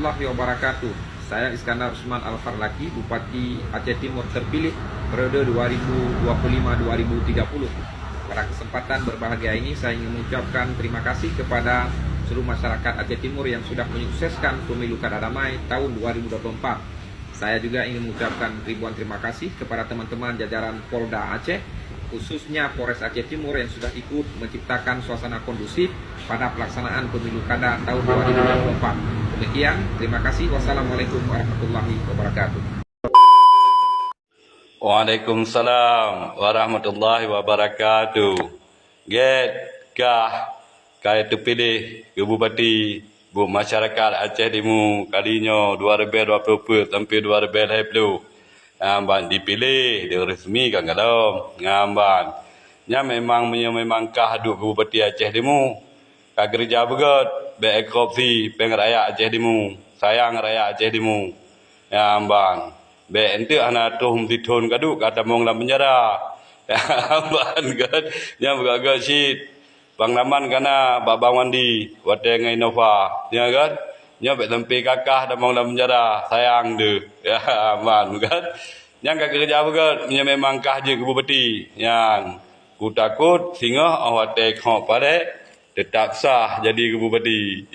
warahmatullahi wabarakatuh. Saya Iskandar Usman Al-Farlaki, Bupati Aceh Timur terpilih periode 2025-2030. Pada kesempatan berbahagia ini saya ingin mengucapkan terima kasih kepada seluruh masyarakat Aceh Timur yang sudah menyukseskan pemilu kada damai tahun 2024. Saya juga ingin mengucapkan ribuan terima kasih kepada teman-teman jajaran Polda Aceh, khususnya Polres Aceh Timur yang sudah ikut menciptakan suasana kondusif pada pelaksanaan pemilu kada tahun 2024. Demikian, terima kasih. Wassalamualaikum warahmatullahi wabarakatuh. Waalaikumsalam warahmatullahi wabarakatuh. Get kaya terpilih ke Bupati Bu Masyarakat Aceh Timur kalinya 2020 sampai 2020. Ngamban dipilih, diresmikan kalau ngamban. Nya memang kah duk ke Bupati Aceh Timur. Ka kerja begot, be korupsi pengraya Aceh Timur. Sayang raya Aceh Timur. Ngamban. Be ente ana tuhum ditun kaduk kata mong dalam penjara. Ngamban kan. Nya begagak syit. Bang Naman kana babang mandi wate ngai Nova. Nya kan. Nya be tempi kakah damang dalam penjara. Sayang de. Ya aman kan. Yang kak kerja begot. Nya memang kah je ke Bupati. Yang ku takut singa awate khop pare tetap sah jadi ke Bupati.